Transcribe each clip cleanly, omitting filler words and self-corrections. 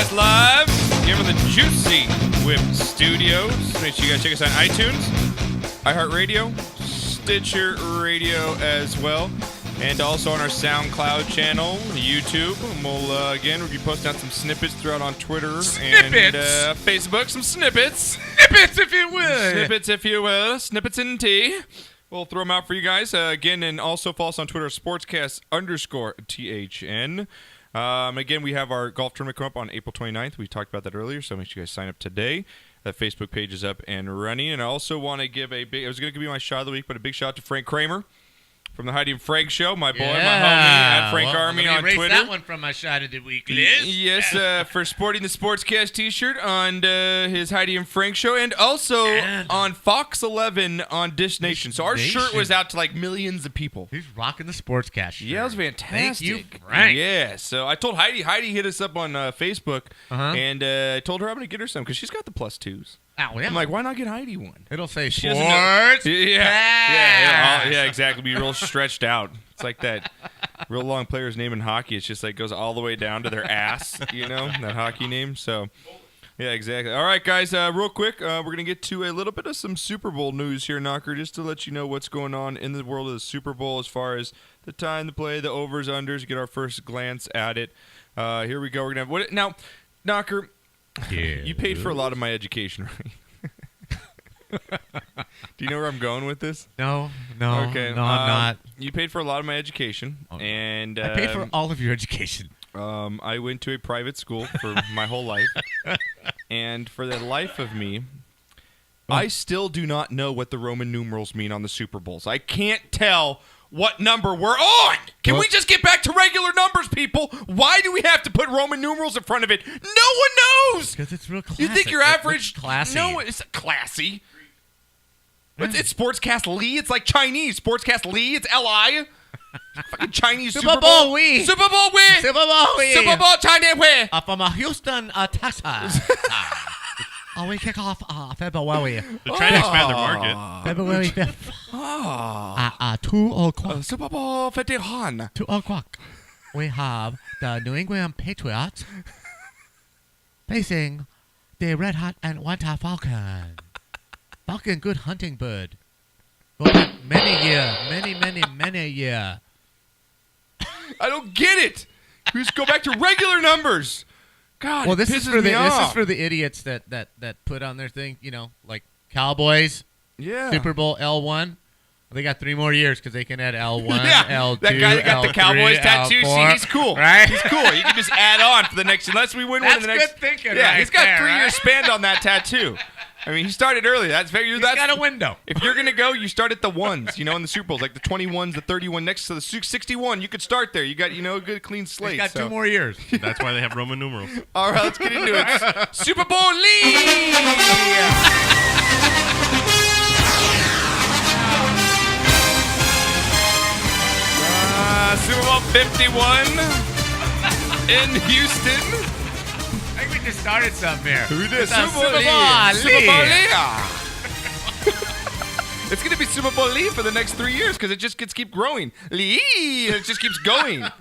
Sportscast live here from the Juicy Whip Studios. Make sure you guys check us out on iTunes, iHeartRadio, Stitcher Radio as well, and also on our SoundCloud channel, YouTube. And we'll be posting out some snippets throughout on Twitter and Facebook. Some snippets. Snippets, if you will. Snippets, if you will. Snippets in tea. We'll throw them out for you guys. Again, and also follow us on Twitter, sportscast_THN. Again, we have our golf tournament coming up on April 29th. We talked about that earlier, so make sure you guys sign up today. That Facebook page is up and running. And I also want to give it was going to give you my shot of the week, but a big shout out to Frank Kramer from the Heidi and Frank Show, my boy, my homie, at Frank Army on Twitter. That one from my shot of the week, Liz. Yes, for sporting the Sportscast T-shirt on his Heidi and Frank Show, and also on Fox 11 on Dish Nation. So our shirt was out to like millions of people. He's rocking the Sportscast shirt. Yeah, it was fantastic. Thank you, Frank. Yeah, so I told Heidi. Heidi hit us up on Facebook, and I told her I'm going to get her some because she's got the +2s. Oh, yeah. I'm like, why not get Heidi one? It'll say She sports. doesn't know. Yeah, exactly. Be real stretched out. It's like that real long player's name in hockey. It's just like goes all the way down to their ass, that hockey name. So, yeah, exactly. All right, guys, real quick, we're going to get to a little bit of some Super Bowl news here, Knocker, just to let you know what's going on in the world of the Super Bowl as far as the time to play, the overs, unders, get our first glance at it. Here we go. We're going to have now, Knocker. Yeah. You paid for a lot of my education, right? Do you know where I'm going with this? No, Okay. I'm not. You paid for a lot of my education, and I paid for all of your education. I went to a private school for my whole life, and for the life of me, I still do not know what the Roman numerals mean on the Super Bowls. I can't tell what number we're on. Can we just get back to regular numbers, people? Why do we have to put Roman numerals in front of it? No one knows. Because it's real classic. You think your average... It's classy. No, it's classy. It's Sportscast Lee. It's like Chinese. Sportscast Lee. It's L-I. Fucking Chinese Super Bowl. Wee. Super Bowl wee. Super Bowl wee. Super Bowl Chinese wee. From Houston, Texas. We kick off February. They're trying to expand their market. February 5th. 2 o'clock. Super Bowl 51. 2 o'clock. We have the New England Patriots facing the Red Hot and White Falcon. Falcon, good hunting bird. For many year. I don't get it. We just go back to regular numbers. God, well, this it is pisses for me the off. this is for the idiots that put on their thing. Like Cowboys. Yeah. Super Bowl L1. They got 3 more years because they can add L1, yeah. L2, that guy that got L3, the Cowboys tattoo, L4. see, he's cool. Right? He's cool. You can just add on for the next, unless we win one in the next. That's good thinking. Yeah, right he's got there, 3 right? years span on that tattoo. I mean, he started early. That's very. He's that's got a window. If you're gonna go, you start at the ones. In the Super Bowls, like the 21s, the 31 next to the 61. You could start there. You got a good clean slate. He's got 2 more years. That's why they have Roman numerals. All right, let's get into it. Super Bowl Lee. Super Bowl 51 in Houston. I think we just started something here. Who did? Super Bowl Lee. It's going to be Super Bowl Lee for the next 3 years because it just keep growing. Lee, it just keeps going. So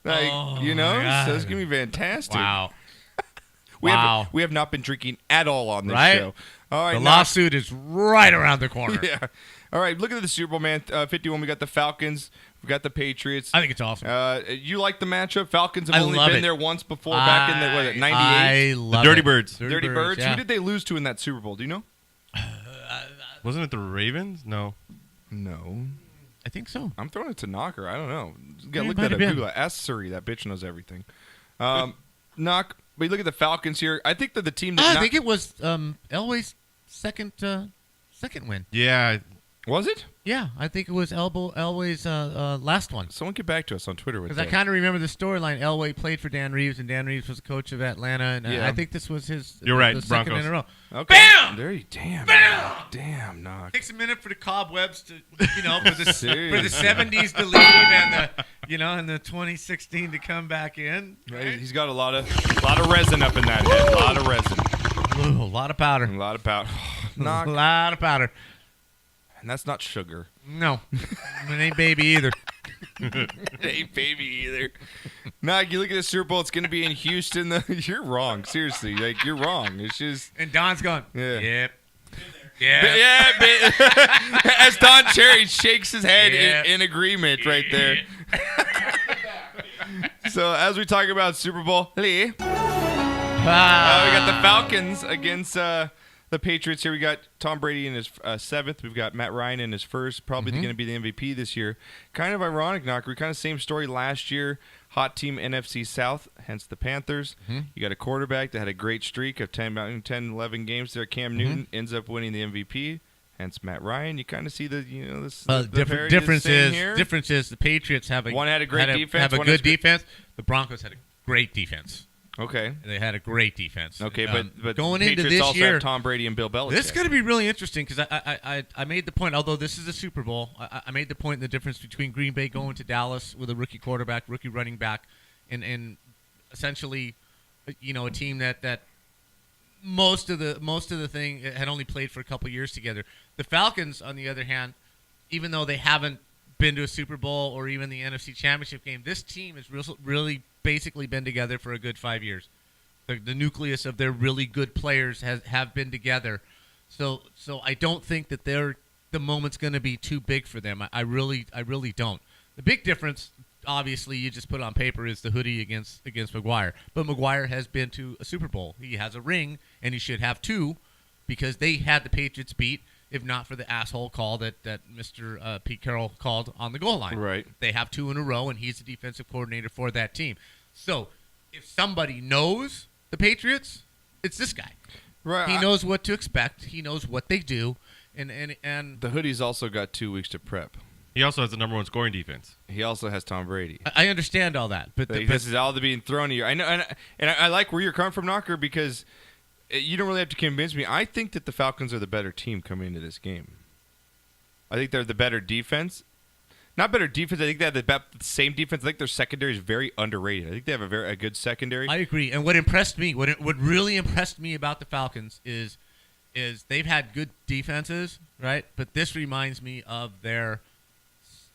it's going to be fantastic. Wow. We have not been drinking at all on this show. All right, the lawsuit is right around the corner. Yeah. All right, look at the Super Bowl, man. 51, we got the Falcons. We got the Patriots. I think it's awesome. You like the matchup? Falcons have only been there once before, back in the 98? I love the Dirty Birds. Dirty Birds. Yeah. Who did they lose to in that Super Bowl? Do you know? Wasn't it the Ravens? No. I think so. I'm throwing it to Knocker. I don't know. Look might that have up. been. Google it. Ask Suri. That bitch knows everything. Knock. But you look at the Falcons here. I think that the team that I think it was Elway's second win. Yeah. Was it? Yeah, I think it was Elway's last one. Someone get back to us on Twitter with that. Because I kind of remember the storyline. Elway played for Dan Reeves, and Dan Reeves was the coach of Atlanta, and I think this was his. You're right, the second Broncos. in a row. Okay. Bam! There you damn. Bam! Damn, Knock. Takes a minute for the cobwebs to, for the 70s to leave and the 2016 to come back in. Right? He's got a lot of resin up in that head. A lot of resin. Ooh, a lot of powder. A lot of powder. Knock. A lot of powder. And that's not sugar. No, it ain't baby either. Ain't pay me either. Nog, you look at the Super Bowl, it's going to be in Houston. You're wrong. Seriously. Like, you're wrong. It's just. And Don's going, Yeah. yep. As Don Cherry shakes his head Yeah. in agreement right there. So, as we talk about Super Bowl, we got the Falcons against the Patriots here. We got Tom Brady in his seventh. We've got Matt Ryan in his first. Probably going to be the MVP this year. Kind of ironic, Knocker. Kind of same story last year. Hot team NFC South, hence the Panthers. You got a quarterback that had a great streak of 10, 11 games there. Cam Newton ends up winning the MVP, hence Matt Ryan. You kind of see the Difference is the Patriots have a one had a great defense. Have a one good has defense. The Broncos had a great defense. Okay. They had a great defense. Okay, but going Patriots into this also year, have Tom Brady and Bill Belichick. this is going to be really interesting because I made the point, although this is a Super Bowl, I made the point in the difference between Green Bay going to Dallas with a rookie quarterback, rookie running back, and essentially, a team that most of the thing had only played for a couple years together. The Falcons, on the other hand, even though they haven't been to a Super Bowl or even the NFC Championship game, this team has really basically been together for a good 5 years. The nucleus of their really good players have been together. So I don't think that the moment's going to be too big for them. I really don't. The big difference, obviously, you just put on paper is the hoodie against McGuire. But McGuire has been to a Super Bowl. He has a ring, and he should have two because they had the Patriots beat, if not for the asshole call that Mr. Pete Carroll called on the goal line. Right. They have two in a row, and he's the defensive coordinator for that team. So if somebody knows the Patriots, it's this guy. Right. He knows what to expect. He knows what they do. And The hoodie's also got 2 weeks to prep. He also has the number one scoring defense. He also has Tom Brady. I understand all that. But This is all being thrown at you. I know, and I like where you're coming from, Knocker, because you don't really have to convince me. I think that the Falcons are the better team coming into this game. I think they're the better defense. Not better defense. I think they have the same defense. I think their secondary is very underrated. I think they have a good secondary. I agree. And what impressed me, what really impressed me about the Falcons is they've had good defenses, right? But this reminds me of their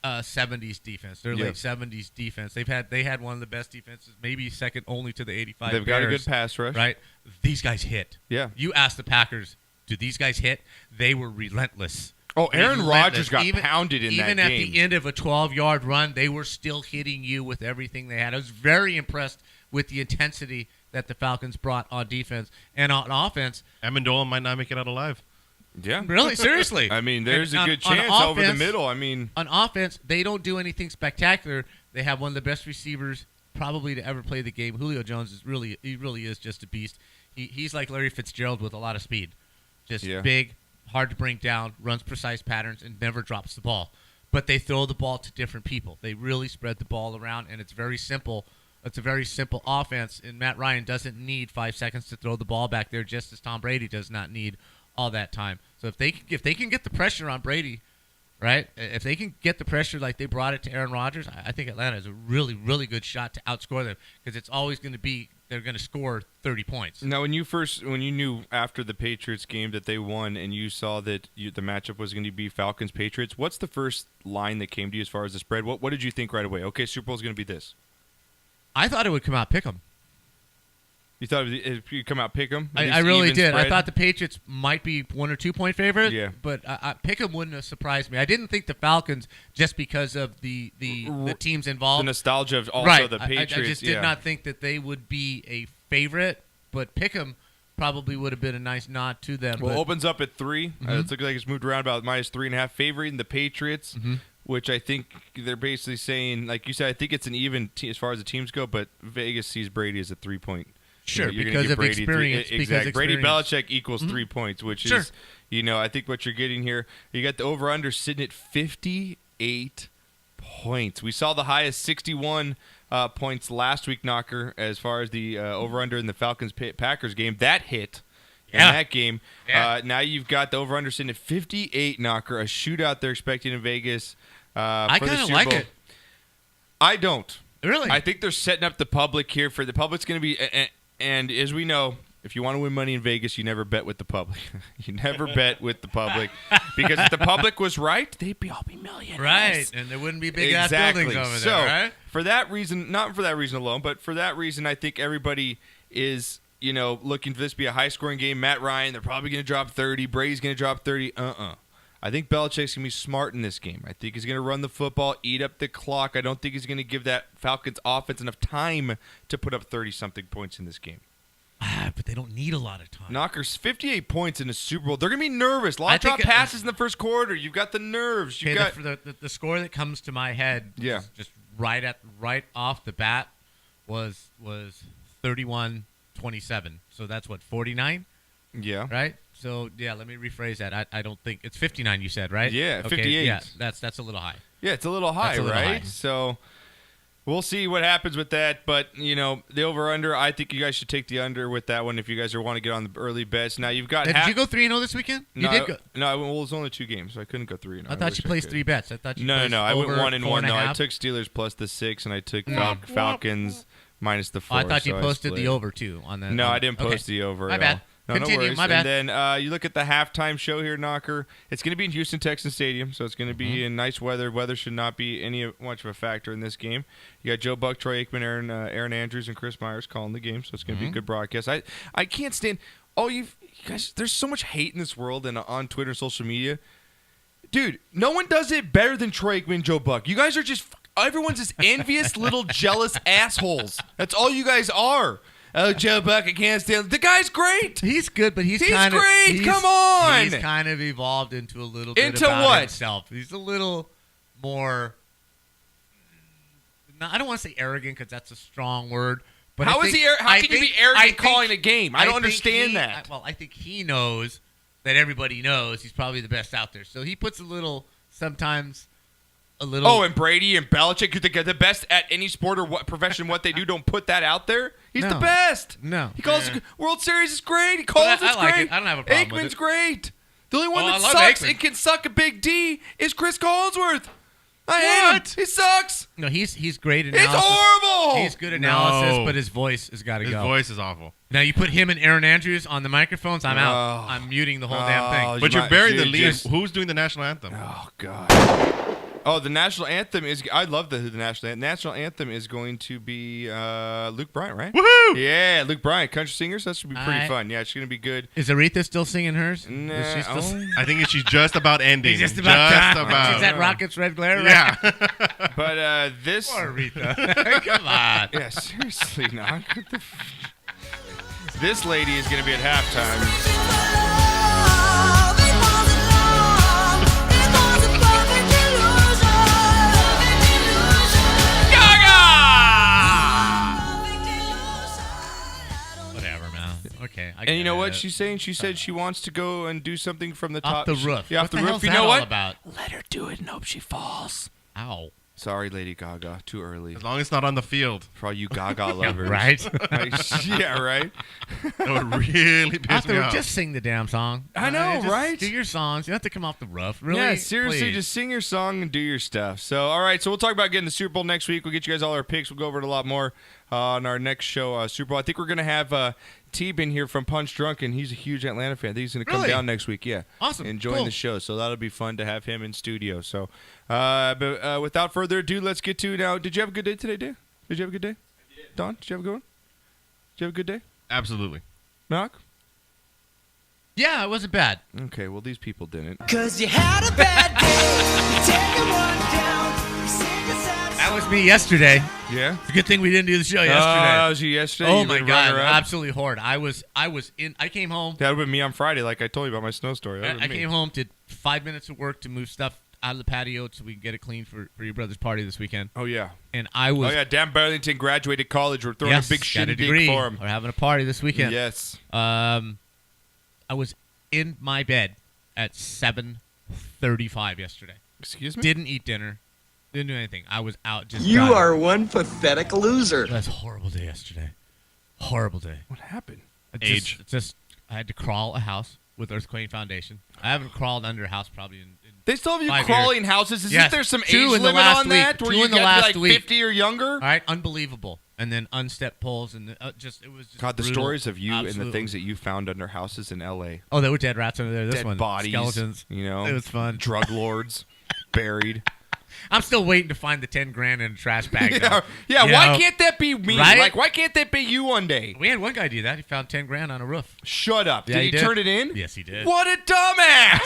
70s defense, their late 70s defense. They had one of the best defenses, maybe second only to the 85 They've got a good pass rush. Right? These guys hit. Yeah. You ask the Packers, do these guys hit? They were relentless. Oh, Aaron Rodgers got Even pounded in that game. Even at the end of a 12-yard run, they were still hitting you with everything they had. I was very impressed with the intensity that the Falcons brought on defense. And on offense, Amendola might not make it out alive. Yeah. really, seriously. I mean, there's And a good chance over the middle. I mean, on offense, they don't do anything spectacular. They have one of the best receivers probably to ever play the game. Julio Jones is really is just a beast. He's like Larry Fitzgerald with a lot of speed. Just big, hard to bring down, runs precise patterns, and never drops the ball. But they throw the ball to different people. They really spread the ball around, and it's very simple. It's a very simple offense, and Matt Ryan doesn't need 5 seconds to throw the ball back there, just as Tom Brady does not need all that time. So if they can get the pressure on Brady, right? If they can get the pressure like they brought it to Aaron Rodgers, I think Atlanta has a really, really good shot to outscore them because it's always going to be they're going to score 30 points. Now, when you knew after the Patriots game that they won and you saw that the matchup was going to be Falcons-Patriots, what's the first line that came to you as far as the spread? What did you think right away? Okay, Super Bowl's going to be this. I thought it would come out pick 'em. You thought it would come out pick 'em? I really did. Spread? I thought the Patriots might be 1 or 2 point favorite. Yeah. But pick 'em wouldn't have surprised me. I didn't think the Falcons, just because of the teams involved. The nostalgia of also right. the Patriots. I just did not think that they would be a favorite. But pick 'em probably would have been a nice nod to them. Well, it opens up at 3. It looks like it's moved around about -3.5, favoring the Patriots, which I think they're basically saying, like you said, I think it's an even as far as the teams go, but Vegas sees Brady as a 3-point. Sure, you're because of Brady experience. Exactly. Brady Experience. Belichick equals 3 points, which Sure. is, I think what you're getting here. You got the over-under sitting at 58 points. We saw the highest 61 points last week, Knocker, as far as the over-under in the Falcons-Packers game. That hit in that game. Yeah. Now you've got the over-under sitting at 58, Knocker, a shootout they're expecting in Vegas. I kind of like it. I don't. Really? I think they're setting up the public here for the public's going to be, and as we know, if you want to win money in Vegas, you never bet with the public. You never bet with the public because if the public was right, they'd all be millionaires. Right, and there wouldn't be big ass Exactly. buildings over So, there, right? for that reason, not for that reason alone, but for that reason, I think everybody is, looking for this to be a high-scoring game. Matt Ryan, they're probably going to drop 30. Brady's going to drop 30. I think Belichick's going to be smart in this game. I think he's going to run the football, eat up the clock. I don't think he's going to give that Falcons offense enough time to put up 30-something points in this game. But they don't need a lot of time. Knockers, 58 points in the Super Bowl. They're going to be nervous. A lot of drop passes in the first quarter. You've got the nerves. You've got the score that comes to my head, just right off the bat, was 31-27. So that's what, 49? Yeah. Right? So, yeah, let me rephrase that. I don't think – it's 59 you said, right? Yeah, okay, 58. Yeah, that's a little high. Yeah, it's a little high, right? So we'll see what happens with that. But, the over-under, I think you guys should take the under with that one if you guys want to get on the early bets. Now, you've got – Did you go 3-0 this weekend? No, you did go. No, it was only 2 games, so I couldn't go 3-0. I thought you placed 3 bets. I thought you No. I went 1-1. No, I took took Steelers plus the 6, and I took Falcons minus the 4. I thought you posted the over, too, on that. No, I didn't post the over My at bad. all. No, Continue, no worries. my bad. And then you look at the halftime show here, Knocker. It's going to be in Houston Texans Stadium, so it's going to be in nice weather. Weather should not be much of a factor in this game. You got Joe Buck, Troy Aikman, Aaron Andrews, and Chris Myers calling the game, so it's going to be a good broadcast. I can't stand you guys. There's so much hate in this world and on Twitter and social media. Dude, no one does it better than Troy Aikman and Joe Buck. You guys are just everyone's just envious little jealous assholes. That's all you guys are. Oh, Joe Buck, I can't stand. The guy's great. He's good, but he's great. Come on. He's kind of evolved into a little bit into about what? himself. He's a little more. I don't want to say arrogant because that's a strong word. But How can you be arrogant calling a game? I don't understand that. I think he knows that everybody knows he's probably the best out there. So he puts sometimes. Oh, and Brady and Belichick, the best at any sport or profession, what they do, don't put that out there. He's the best. No. He calls World Series is great. He calls it's like great. it. I don't have a problem with Aikman's it. great. The only one that I love sucks Aikman. and can suck a big D is Chris Collinsworth. I hate him. He sucks. No, he's great analysis. It's horrible. He's good analysis, No. but his voice has got to go. His voice is awful. Now you put him and Aaron Andrews on the microphones, I'm out. I'm muting the whole damn thing. But you're burying the lead. Who's doing the national anthem? Oh, God. Oh, the national anthem is. I love the national anthem is going to be Luke Bryant, right? Woohoo! Yeah, Luke Bryant, country singers. That should be pretty fun. Yeah, it's going to be good. Is Aretha still singing hers? Nah, Is she still I think she's just about ending. She's just about. She's at Yeah. Rockets Red Glare, right? Yeah. But this. Poor Aretha. Come on. Yeah, seriously, not. This lady is going to be at halftime. Whatever, man. Okay. And you know what she's saying? She said she wants to go and do something from the Off top. the roof. Yeah, off What the the roof. hell's You that know all what? about? Let her do it and hope she falls. Ow. Sorry, Lady Gaga. Too early. As long as it's not on the field. For all you Gaga lovers. Right? Yeah, right? That would really piss me off. Just sing the damn song. I know, Just right? Do your songs. You don't have to come off the roof. Really? Yeah, seriously, Please. just sing your song and do your stuff. So, all right, so we'll talk about getting the Super Bowl next week. We'll get you guys all our picks. We'll go over it a lot more on our next show, Super Bowl. I think we're going to have T-Bin here from Punch Drunk, and he's a huge Atlanta fan. I think he's going to come Really? down next week. Yeah. Awesome. And join Cool. the show. So that'll be fun to have him in studio. So, but without further ado, let's get to now. Did you have a good day today, Dave? Did you have a good day? I did. Don, did you have a good one? Did you have a good day? Absolutely. Knock? Yeah, it wasn't bad. Okay, well, these people didn't. Cause you had a bad day, taking one down, you sing a sad That was me yesterday. Yeah? It's a good thing we didn't do the show That yesterday. was you yesterday? Oh You my been god, running around? absolutely horrid. I came home. That would have been me on Friday, like I told you about my snow story. That would've I been me. came home, did 5 minutes of work to move stuff out of the patio so we can get it clean for your brother's party this weekend. Oh, yeah. And I was Oh, yeah, Dan Burlington graduated college. We're throwing yes, a big got a shindig degree. for him. We're having a party this weekend. Yes. I was in my bed at 7:35 yesterday. Excuse me? Didn't eat dinner. Didn't do anything. I was out just You done. are one pathetic loser. That's a horrible day yesterday. Horrible day. What happened? Age. I had to crawl a house with Earthquake Foundation. I haven't crawled under a house probably in They still have you 5 crawling years. houses. Isn't Yes. there some 2 age in the limit last on that? week. Where 2 you in the got to last be like week. 50 or younger? All right, unbelievable. And then unstepped poles and it was just God, the brutal. stories of you and the Absolutely. things that you found under houses in L.A. Oh, there were dead rats under there. This Dead one, bodies, skeletons. you know. It was fun. Drug lords buried. I'm still waiting to find the 10 grand in a trash bag. Yeah, though. yeah. You Why know? can't that be me? Right? Like, why can't that be you one day? We had one guy do that. He found 10 grand on a roof. Shut up. Yeah, did he he did. turn it in? Yes, he did. What a dumbass!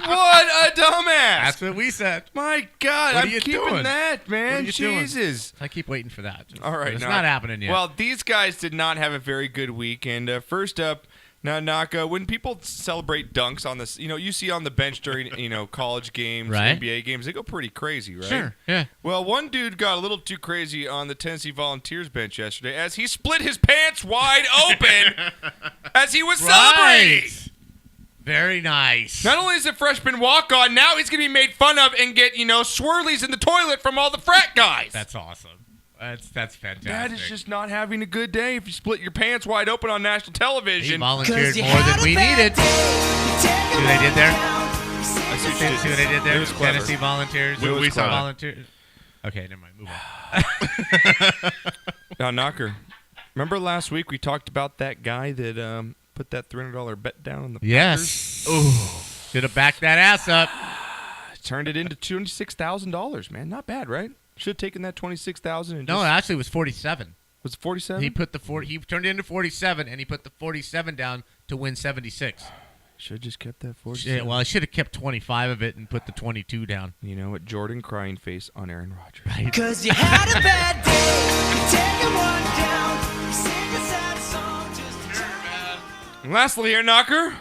What a dumbass! That's what we said. My God, What are I'm you keeping doing? that, man. What are you doing? Jesus. I keep waiting for that. All right, It's now- not happening yet. Well, these guys did not have a very good week. And first up, now, Naka, when people celebrate dunks on this, you see on the bench during, college games, Right. NBA games, they go pretty crazy, right? Sure, yeah. Well, one dude got a little too crazy on the Tennessee Volunteers bench yesterday as he split his pants wide open as he was celebrating. Very nice. Not only is it freshman walk-on, now he's going to be made fun of and get, swirlies in the toilet from all the frat guys. That's awesome. That's fantastic. That is just not having a good day if you split your pants wide open on national television. He volunteered 'Cause you more had than a we bad needed. day. You take See a what I did there? down. I see what you See did. what I did there? It was clever. Tennessee Volunteers. It was clever. Volunteers. Okay, never mind. Move on. Now, Knocker, remember last week we talked about that guy that put that $300 bet down on the Yes. Ooh. Should have backed that ass up. Packers? Turned it into $26,000, man. Not bad, right? Should have taken that $26,000 and No, just, actually, it was 47. was it 47? He put the He turned it into 47, and he put the 47 down to win 76. Should have just kept that 47. Yeah, well, I should have kept 25 of it and put the 22 down. You know what? Jordan crying face on Aaron Rodgers. Right. 'Cause you had a bad day. You take one down. You sing a sad song just to turn. And lastly here, Knocker,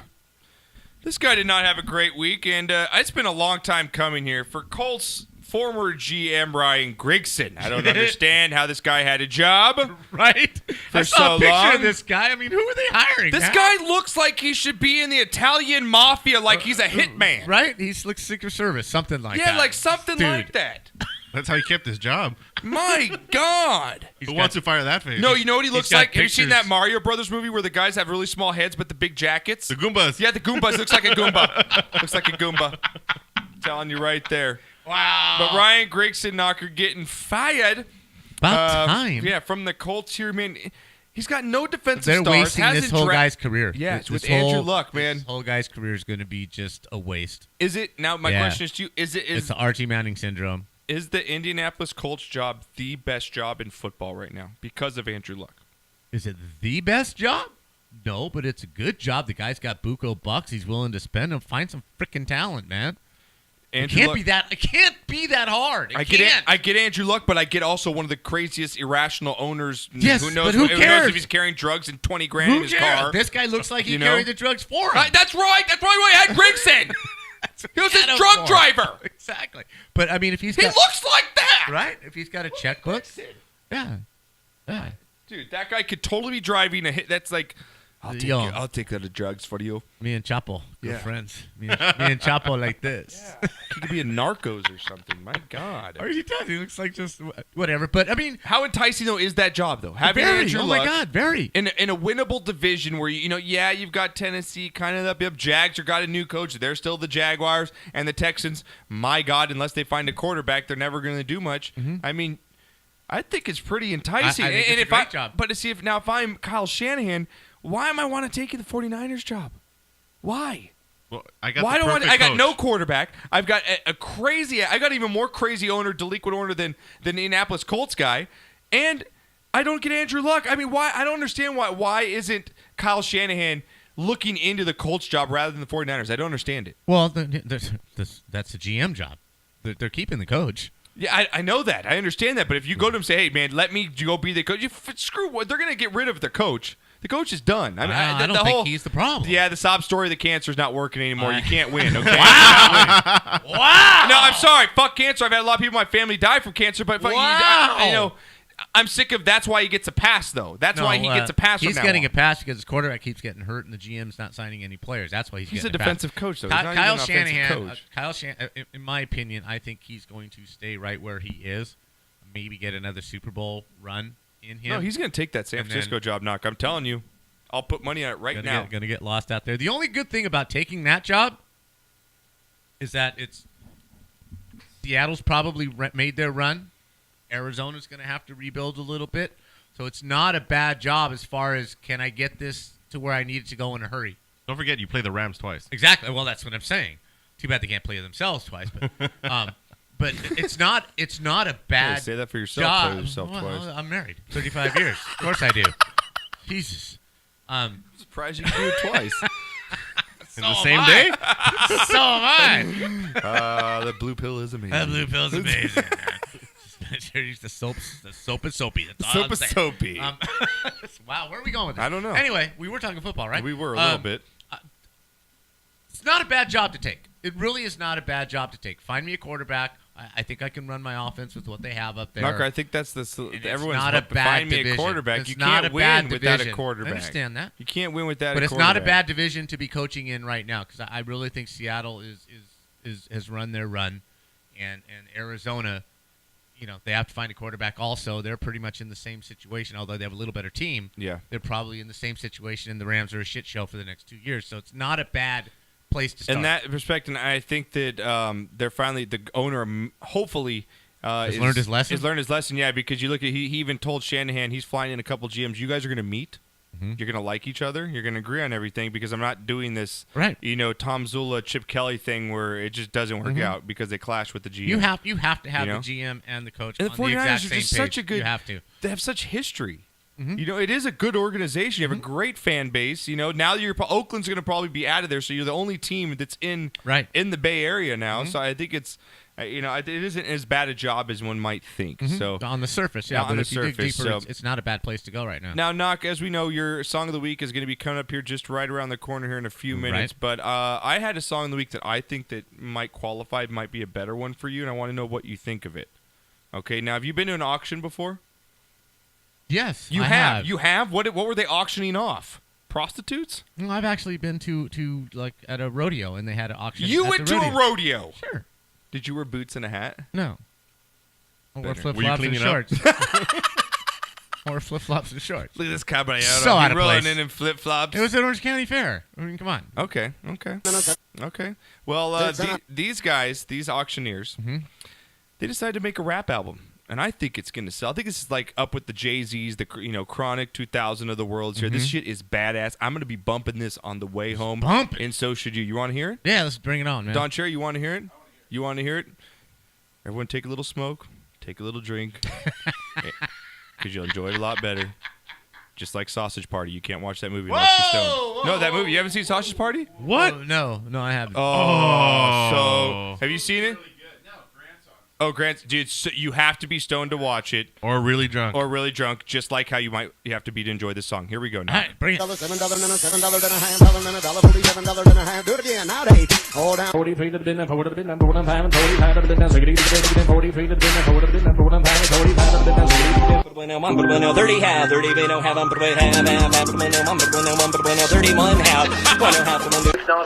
this guy did not have a great week, and it's been a long time coming here for Colts former GM Ryan Grigson. I don't understand how this guy had a job. Right? For I saw so a picture long. of this guy. I mean, who are they hiring? This man? guy looks like he should be in the Italian mafia, like he's a hitman. Right? He's like Secret Service, something like that. Yeah, like something Dude. like that. That's how he kept his job. My God. Who wants to fire that face? No, you know what he looks got like? Have you seen pictures. that Mario Brothers movie where the guys have really small heads but the big jackets? The Goombas. Yeah, the Goombas. Looks like a Goomba. Looks like a Goomba. Telling you right there. Wow. But Ryan Grigson Knocker getting fired. About time. Yeah, from the Colts here, man. He's got no defensive They're stars. wasting this hasn't whole dra- guy's career. Yeah, it's This with Andrew whole- Luck, man. This whole guy's career is going to be just a waste. Is it now? My Yeah. question is to you: It's is the Archie Manning syndrome. the Indianapolis Colts job the best job in football right now because of Andrew Luck? Is it the best job? No, but it's a good job. The guy's got buco bucks. He's willing to spend and find some freaking talent, man. It Andrew can't Luck, be that. It can't be that hard. It I can't. get Andrew Luck, but I get also one of the craziest irrational owners. Yes, who knows? but who knows cares? if he's carrying drugs and 20 grand in Who his cares? car? This guy looks like he You know? carried the drugs for him. That's right. That's why we had Grigson. He was his Get him drug for him. driver. Exactly. But I mean, if he's He got looks like that. right, if he's got a checkbook, yeah. Dude, that guy could totally be driving a hit. That's like, I'll take that of drugs for you. Me and Chapo, good Yeah. friends. Me and Chapo like this. He could be a Narcos or something. My God. Or he does. He looks like just whatever. But I mean, How enticing though is that job though? Having very. Andrew Oh Luck my God, very. in a winnable division where you've got Tennessee kind of up. Jags are got a new coach. They're still the Jaguars and the Texans. My God, unless they find a quarterback, they're never going to do much. I mean, I think it's pretty enticing. I think and it's a great job. But to see if I'm Kyle Shanahan, why am I want to take the 49ers job? Why? Well, I got Why the don't perfect I got coach. no quarterback. I've got a crazy. I got even more crazy owner, delinquent owner than the Indianapolis Colts guy, and I don't get Andrew Luck. I mean, why? I don't understand why. Why isn't Kyle Shanahan looking into the Colts job rather than the 49ers? I don't understand it. Well, that's the GM job. They're keeping the coach. Yeah, I know that. I understand that. But if you go to him and say, "Hey, man, let me go be the coach," screw what? They're going to get rid of their coach. The coach is done. I don't think he's the problem. Yeah, the sob story of the cancer is not working anymore. You can't win. Okay. Wow. No, I'm sorry. Fuck cancer. I've had a lot of people in my family die from cancer, but fuck, Wow. I'm sick of. That's why he gets a pass, though. That's why he gets a pass. He's from now getting on. a pass because his quarterback keeps getting hurt and the GM's not signing any players. That's why he's He's a getting defensive pass. coach, though. He's not Kyle even an offensive Shanahan. coach. Kyle Shanahan. In my opinion, I think he's going to stay right where he is. Maybe get another Super Bowl run in him. No, he's going to take that San And Francisco job knock. I'm telling you. I'll put money on it right now. Going to get lost out there. The only good thing about taking that job is that it's Seattle's probably made their run. Arizona's going to have to rebuild a little bit. So it's not a bad job as far as can I get this to where I need it to go in a hurry. Don't forget, you play the Rams twice. Exactly. Well, that's what I'm saying. Too bad they can't play themselves twice, but it's not a bad Hey, say that for yourself. job. Play yourself twice. I'm married, 35 years. Of course I do. Jesus. Surprised you can do it twice. In the same day? So am I. The blue pill is amazing. That blue pill's amazing. The soap is soapy. That's all Soap I'm is saying. soapy. Wow, where are we going with this? I don't know. Anyway, we were talking football, right? We were a little bit. It's not a bad job to take. It really is not a bad job to take. Find me a quarterback. I think I can run my offense with what they have up there. Knocker, I think that's everyone's not a hope. bad Find me a division. quarterback. It's You not can't a bad win without a division. quarterback. I understand that. You can't win without But a it's quarterback. not a bad division to be coaching in right now because I really think Seattle has run their run, and Arizona, they have to find a quarterback also. They're pretty much in the same situation, although they have a little better team. Yeah. They're probably in the same situation, and the Rams are a shit show for the next 2 years. So it's not a bad place to start. In that respect, and I think that they're finally the owner. Hopefully, Has learned his lesson? Has learned his lesson, yeah. Because you look at he even told Shanahan he's flying in a couple GMs. You guys are going to meet. Mm-hmm. You're going to like each other. You're going to agree on everything because I'm not doing this, Right. Tom Zula, Chip Kelly thing where it just doesn't work out because they clash with the GM. You have to have You know? the GM and the coach And the on the 49ers exact are same just page. such a good. You have to. They have such history. Mm-hmm. It is a good organization. You have a great fan base. Now Oakland's going to probably be out of there, so you're the only team that's in the Bay Area now. So I think it's. It isn't as bad a job as one might think. So On the surface, yeah. on But the if you dig surface, deeper, so- it's not a bad place to go right now. now, Knock, as we know, your song of the week is going to be coming up here just right around the corner here in a few minutes. Right. But I had a song of the week that I think that might qualify, might be a better one for you, and I want to know what you think of it. Okay, now have you been to an auction before? Yes, You I have. You have. What were they auctioning off? Prostitutes? No, I've actually been to like at a rodeo and they had an auction. You at went the to a rodeo. Sure. Did you wear boots and a hat? No. I wore Better. flip Were you flops and cleaning up? shorts. Or flip flops and shorts. Look at this caballero. So out of rolling place. in flip flops. It was at Orange County Fair. I mean, come on. Okay. Well, these guys, these auctioneers, they decided to make a rap album, and I think it's going to sell. I think this is like up with the Jay-Z's, the Chronic 2000 of the worlds here. This shit is badass. I'm going to be bumping this on the way home. Bump it. And so should you. You want to hear it? Yeah, let's bring it on, man. Don Cherry, you want to hear it? You want to hear it? Everyone take a little smoke, take a little drink, because you'll enjoy it a lot better. Just like Sausage Party. You can't watch that movie unless you're stoned. No, that movie. You haven't seen Sausage Party? What? Oh, no, I haven't. So have you seen it? Oh, Grant, dude, so you have to be stoned to watch it, Or really drunk. or really drunk, just like how you have to be to enjoy this song. Here we go now. All right, bring it. $7 and a $7 and a half, $7 and a $1, $47 and a half. Do it again nowadays. Hold down. 43 to the bin, 4 to the bin, 4 to the bin, 45 to the bin, 60 to the bin, 43 to the bin, 4 to the bin, 4 to the bin, 45 to the bin, 60 to the bin. 30 half, 30 we don't have them, 30 31 half, 1 half,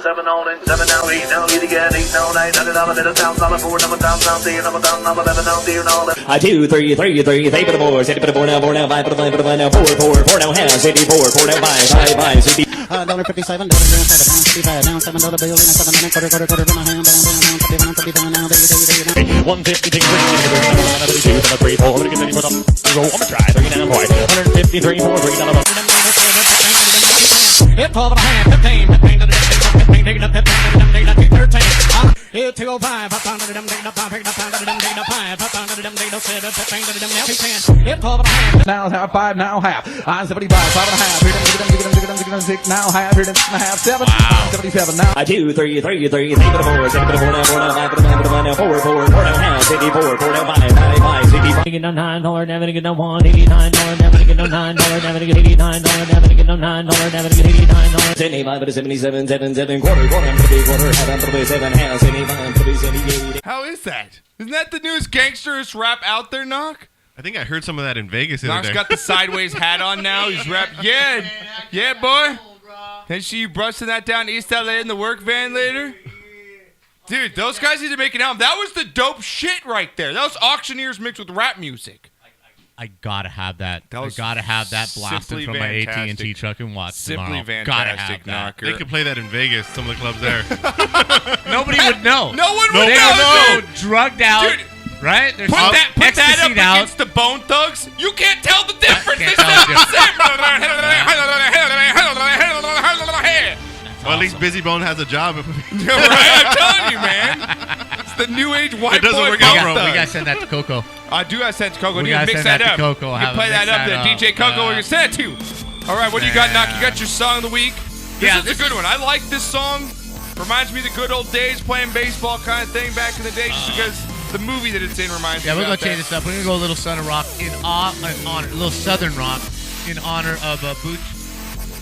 7 all in, 7 now, 8 now, 8 again, 8 now, 9, $100, $1 sound, $4, number down, sound, $3, number down, number 11 now, $3 now, 2, 3, 3, 3, 3 for the 4, 6 for the 4 now, 5 for the 5 for the 5 now, 4, 4 now, half, 54, 4 now, 5, 5, 60. $1.57, $1.55, down, $7 bill in a 7 minute, quarter in a hand, down, 57 now, 150 things, 32, 3, 4, get ready for the roll on the try, 39 point, 153, 4, $3. Hit 12 and a half, 15, 15 to the 15, taking up 15, 13. Hit 205, up down to the dumb, taking up 5, taking up 5, to the dumb, taking up 5, up down to the dumb, taking up 7, 15 to the dumb, now 10. Hit 12 and a half, now half, 5, now half. I'm 75, 5 and a half, 6, now half, 6 and a half, 7, 77 now. 2, 3, 3, 3, 3 for the 4, 6 for the 4 now, 4 now, 5 for the 5 for the 5 now, 4, 4 now, half, 54, 4 now, 5, 5, 65. Get no $9, never to get no $1, $89, never to get no $9, never to get $89, never to get no $9, never to get $89. 75 for the 77, 77, quarter, I'm gonna be quarter, half, I'm gonna be 7, half, 75, I'm gonna be 78. How is that? Isn't that the newest gangsterist rap out there, Knock? I think I heard some of that in Vegas the other Knock's day. got the sideways hat on now. He's rap. Yeah, boy. Can see you brushing that down East LA in the work van later? Dude, those guys need to make an album. That was the dope shit right there. That was Auctioneers mixed with rap music. I gotta have that. That I was gotta have that blasting simply from my fantastic. AT&T truck and watch Simply tomorrow. fantastic, Gotta have that. knocker. They could play that in Vegas. Some of the clubs there. Nobody would know. No one would They know, would know. Drugged out. Dude, right? There's Put that ecstasy up out. against the Bone Thugs. You can't tell the difference. Can't They tell sound the the same. Well, at least Busy Bone has a job. Right? I'm telling you, man. It's the new age white It doesn't boy work Bone out, bro. We Thugs. gotta send that to Coco. I do got sent to Coco. We You gotta mix send that that up. to Coco. You Have play him that mix up that there. up. DJ Coco, we're gonna send it to. All right, what do you got, Knock? You got your song of the week. Yeah, This is a good one. I like this song. Reminds me of the good old days playing baseball kind of thing back in the day, just because the movie that it's in reminds me. Yeah, we're gonna about change that. this up. We're gonna go a little Southern rock in honor, a little Southern rock in honor of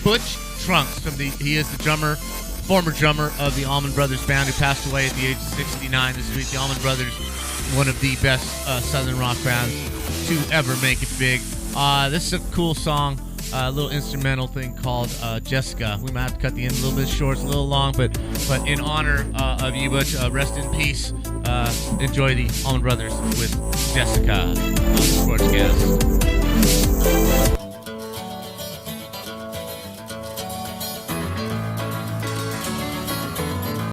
Butch Trunks. He is the drummer, former drummer of the Allman Brothers band, who passed away at the age of 69 this week. The Allman Brothers, one of the best Southern rock bands to ever make it big. This is a cool song, a little instrumental thing called Jessica. We might have to cut the end a little bit short, it's a little long, but in honor of you, Butch, rest in peace. Enjoy the Allman Brothers with Jessica on the Sportscast.